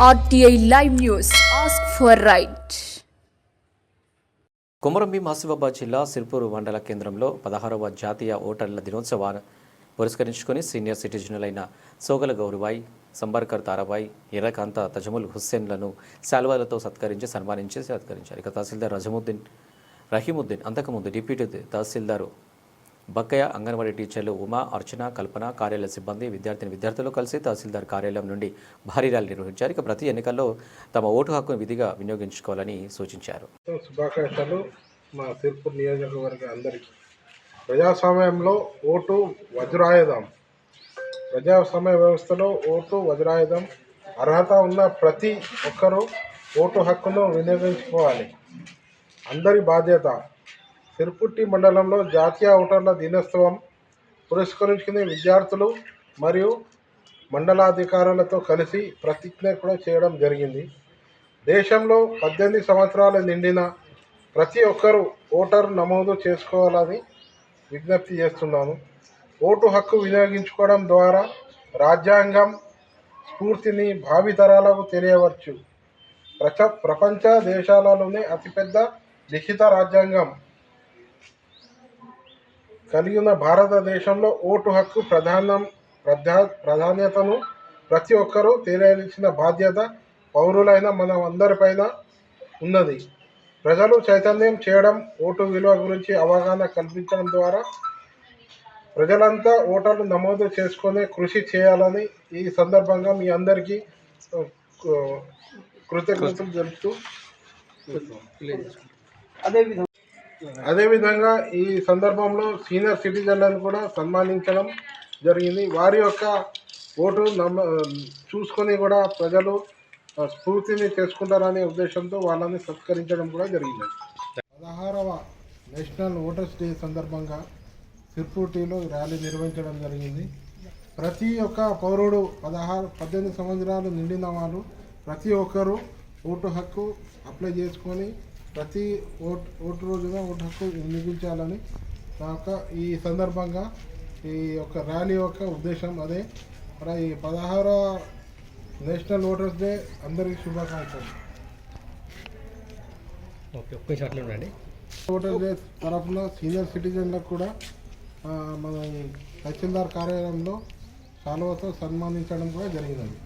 RTI Live News. Ask for right. Komaram Bheem Asifabad జిల్లా సిర్పూర్ మండల కేంద్రంలో 16వ జాతీయ ఓటర్ల దినోత్సవాన్ని పురస్కరించుకుని సీనియర్ సిటిజన్లైన సోగల గౌరవాయ్, సంబర్కర్ తారాబాయ్, ఎర్రకాంత తజముల్ హుస్సేన్లను శాల్వాలతో సత్కరించారు. ఇక తహసీల్దార్ రహీముద్దీన్ అంతకుముందు డిప్యూటీ తహసీల్దారు బక్కయ్య, అంగన్వాడీ టీచర్లు ఉమా, అర్చన, కల్పన, కార్యాలయ సిబ్బంది, విద్యార్థులు కలిసి తహసీల్దార్ కార్యాలయం నుండి భారీ ర్యాలీ నిర్వహించారు. ఇక ప్రతి ఎన్నికల్లో తమ ఓటు హక్కును విధిగా వినియోగించుకోవాలని సూచించారు. శుభాకాంక్షలు మా సిర్పూర్ నియోజకవర్గ అందరికీ. ప్రజాస్వామ్యంలో ఓటు వజ్రాయుధం. ప్రజాస్వామ్య వ్యవస్థలో ఓటు వజ్రాయుధం. అర్హత ఉన్న ప్రతి ఒక్కరూ ఓటు హక్కును వినియోగించుకోవాలి. అందరి బాధ్యత. సిర్పుట్టి మండలంలో జాతీయ ఓటర్ల దినోత్సవం పురస్కరించుకుని విద్యార్థులు మరియు మండలాధికారులతో కలిసి ప్రతిజ్ఞ కూడా చేయడం జరిగింది. దేశంలో 18 సంవత్సరాలు నిండిన ప్రతి ఒక్కరూ ఓటరు నమోదు చేసుకోవాలని విజ్ఞప్తి చేస్తున్నాను. ఓటు హక్కు వినియోగించుకోవడం ద్వారా రాజ్యాంగం స్ఫూర్తిని భావితరాలకు తెలియవచ్చు. ప్రపంచ దేశాలలోనే అతిపెద్ద లిఖిత రాజ్యాంగం కలిగిన భారతదేశంలో ఓటు హక్కు ప్రాధాన్యతను ప్రతి ఒక్కరూ తెలియాల్సిన బాధ్యత పౌరులైన మనం అందరిపైన ఉన్నది. ప్రజలు చైతన్యం చేయడం, ఓటు విలువ గురించి అవగాహన కల్పించడం ద్వారా ప్రజలంతా ఓటర్లు నమోదు చేసుకునే కృషి చేయాలని ఈ సందర్భంగా మీ అందరికీ కృతజ్ఞతలు తెలుపుతూ, అదేవిధంగా ఈ సందర్భంలో సీనియర్ సిటిజన్లను కూడా సన్మానించడం జరిగింది. వారి యొక్క ఓటు చూసుకొని కూడా ప్రజలు స్ఫూర్తిని చేసుకుంటారనే ఉద్దేశంతో వాళ్ళని సత్కరించడం కూడా జరిగింది. 16వ నేషనల్ ఓటర్స్ డే సందర్భంగా సిర్పూర్టీలో ర్యాలీ నిర్వహించడం జరిగింది. ప్రతి ఒక్క పౌరుడు 18 సంవత్సరాలు నిండిన వాళ్ళు ప్రతి ఒక్కరూ ఓటు హక్కు అప్లై చేసుకొని ప్రతి ఓటు రోజున ఓటు హక్కు వినియోగించాలని ఈ సందర్భంగా ఈ యొక్క ర్యాలీ యొక్క ఉద్దేశం అదే. మరి ఈ 16వ నేషనల్ ఓటర్స్ డే అందరికీ శుభాకాంక్షలు. ఓటర్స్ డే తరఫున సీనియర్ సిటిజన్లకు కూడా మన తహసీల్దార్ కార్యాలయంలో శాలువాతో సన్మానించడం కూడా జరిగినది.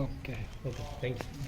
Okay thank you.